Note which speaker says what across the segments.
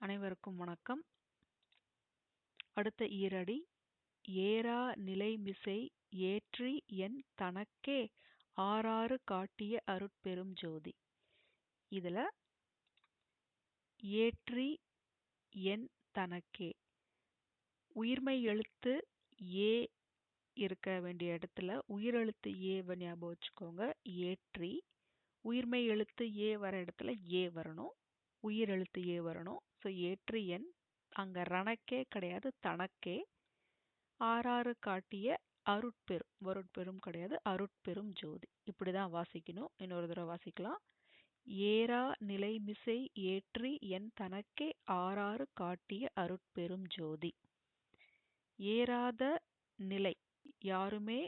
Speaker 1: அனைவருக்கும் வணக்கம். அடுத்த ஈரடி ஏறா நிலைமிசை ஏற்றி என் தனக்கே ஆறாறு காட்டிய அருட்பெரும் ஜோதி. இதுல ஏற்றி என் தனக்கே உயிர்மெய் எழுத்து ஏ இருக்க வேண்டிய இடத்துல உயிரெழுத்து ஏவை ஞாபகம் வச்சுக்கோங்க. ஏற்றி உயிர்மெய் எழுத்து ஏ வர இடத்துல ஏ வரணும், உயிரெழுத்து ஏ வரணும். ஸோ ஏற்றி என் அங்க ரணக்கே கிடையாது, தனக்கே ஆறாறு காட்டிய அருட்பெரும், வருட்பெரும் கிடையாது, அருட்பெரும் ஜோதி. இப்படிதான் வாசிக்கணும். இன்னொரு தடவை வாசிக்கலாம். ஏறா நிலைமிசை ஏற்றி என் தனக்கே ஆறாறு காட்டிய அருட்பெரும் ஜோதி. ஏறாத நிலை, யாருமே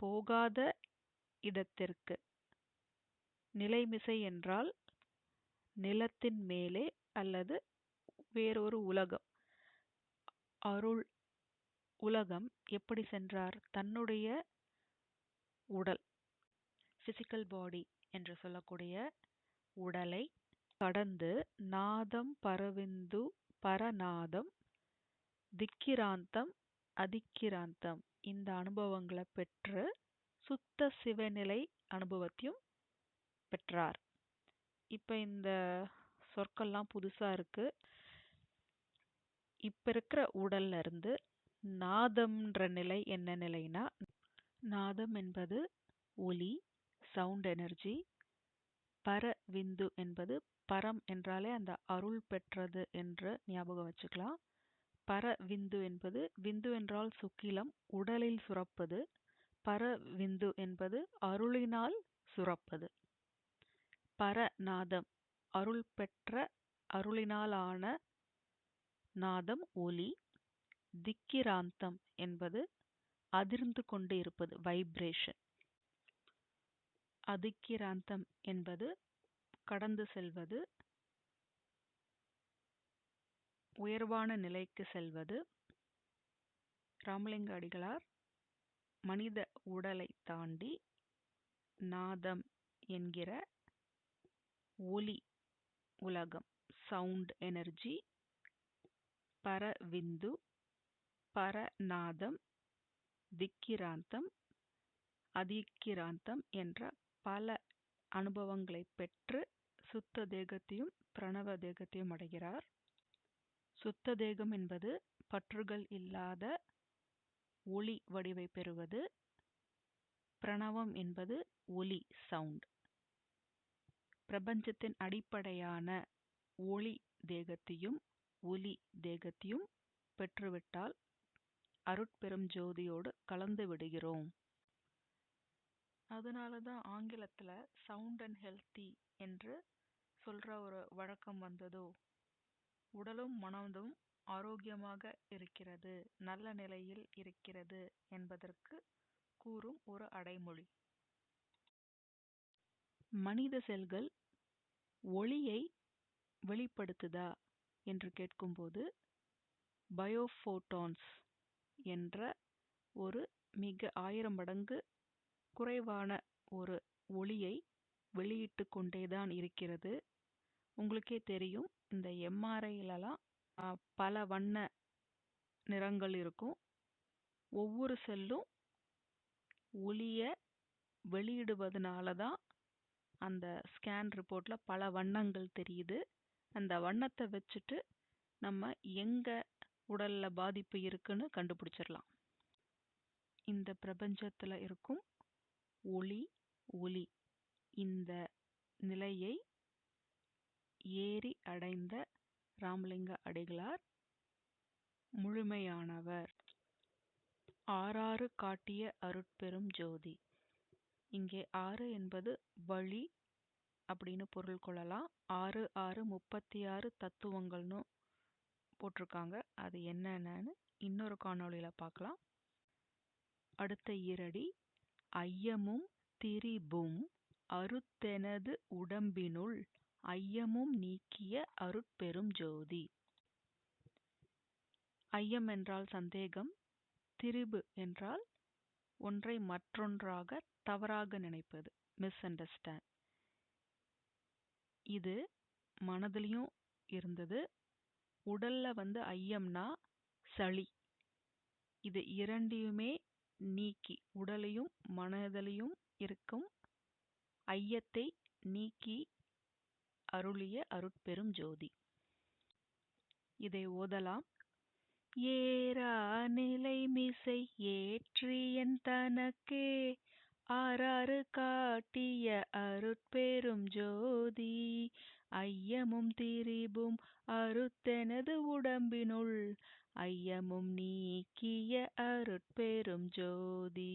Speaker 1: போகாத இடத்திற்கு. நிலைமிசை என்றால் நிலத்தின் மேலே அல்லது வேறொரு உலகம். அருள் உலகம் எப்படி சென்றார்? தன்னுடைய உடல், பிசிக்கல் பாடி என்று சொல்லக்கூடிய உடலை கடந்து நாதம் பரவிந்து பரநாதம் திக்கிராந்தம் அதிக்கிராந்தம் இந்த அனுபவங்களை பெற்று சுத்த சிவநிலை அனுபவத்தையும் பெற்றார். இப்ப இந்த சொற்கள்லாம் புதுசா இருக்கு. இப்ப இருக்கிற உடல்ல இருந்து நாதம்ன்ற நிலை என்ன நிலைனா, நாதம் என்பது ஒலி, சவுண்ட் எனர்ஜி. பரவிந்து என்பது பரம் என்றாலே அந்த அருள் பெற்றது என்று ஞாபகம் வச்சுக்கலாம். பரவிந்து என்பது, விந்து என்றால் சுக்கிலம், உடலில் சுரப்பது. பரவிந்து என்பது அருளினால் சுரப்பது. பரநாதம் அருள் பெற்ற, அருளினால் ஆன நாதம் ஒலி. திக்கிராந்தம் என்பது அதிர்ந்து கொண்டு இருப்பது, வைப்ரேஷன். அதிக்கிராந்தம் என்பது கடந்து செல்வது, உயர்வான நிலைக்கு செல்வது. ராமலிங்க அடிகளார் மனித உடலை தாண்டி நாதம் என்கிற ஒலி உலகம், சவுண்ட் எனர்ஜி, பரவிந்து, பரநாதம், திக்கிராந்தம், அதிக்கிராந்தம் என்ற பல அனுபவங்களை பெற்று சுத்த தேகத்தையும் பிரணவ தேகத்தையும் அடைகிறார். சுத்த தேகம் என்பது பற்றுகள் இல்லாத ஒளி வடிவை பெறுவது. பிரணவம் என்பது ஒலி, சவுண்ட். பிரபஞ்சத்தின் அடிப்படையான ஒளி தேகத்தையும் ஒலி தேகத்தையும் பெற்றுவிட்டால் அருட்பெரும் ஜோதியோடு கலந்து விடுகிறோம். அதனாலதான் ஆங்கிலத்துல சவுண்ட் அண்ட் ஹெல்த்தி என்று சொல்ற ஒரு வழக்கம் வந்ததோ. உடலும் மனதும் ஆரோக்கியமாக இருக்கிறது, நல்ல நிலையில் இருக்கிறது என்பதற்கு கூறும் ஒரு அடைமொழி. மனித செல்கள் ஒளியை வெளிப்படுத்துதா என்று கேட்கும்போது பயோஃபோட்டான்ஸ் என்ற ஒரு மிக 1000 மடங்கு குறைவான ஒரு ஒளியை வெளியிட்டு கொண்டேதான் இருக்கிறது. உங்களுக்கே தெரியும், இந்த எம்ஆர்ஐலலாம் பல வண்ண நிறங்கள் இருக்கும். ஒவ்வொரு செல்லும் ஒளியை வெளியிடுவதனால தான் அந்த ஸ்கேன் ரிப்போர்ட்ல பல வண்ணங்கள் தெரியுது. அந்த வண்ணத்தை வச்சுட்டு நம்ம எங்க உடல்ல பாதிப்பு இருக்குன்னு கண்டுபிடிச்சிடலாம். இந்த பிரபஞ்சத்துல இருக்கும் ஒளி இந்த நிலையை ஏறி அடைந்த ராமலிங்க அடிகளார் முழுமையானவர். ஆறாறு காட்டிய அருட்பெரும் ஜோதி. இங்கே 6 என்பது வழி அப்படின்னு பொருள் கொள்ளலாம். 6 6 36 தத்துவங்கள்னு போட்டிருக்காங்க. அது என்னன்னு இன்னொரு காணொளியில பார்க்கலாம். அடுத்த ஈரடி ஐயமும் திரிபும் அருத்தெனது உடம்பினுள் ஐயமும் நீக்கிய அருட்பெரும் ஜோதி. ஐயம் என்றால் சந்தேகம், திரிபு என்றால் ஒன்றை மற்றொன்றாக தவறாக நினைப்பது, மிஸ் அண்டர்ஸ்டாண்ட். இது மனதிலையும் இருந்தது. உடல்ல ஐயம்னா சளி. இது இரண்டையுமே நீக்கி, உடலையும் மனதிலையும் இருக்கும் ஐயத்தை நீக்கி அருளிய அருட்பெரும் ஜோதி. இதை ஓதலாம். ஏறா நிலைமிசை ஏற்றியன் தனக்கே ஆறாறு காட்டிய அருட்பெரும் ஜோதி, ஐயமும் திரிபும் அறுத்தெனது உடம்பினுள் ஐயமும் நீக்கிய அருட்பெரும் ஜோதி.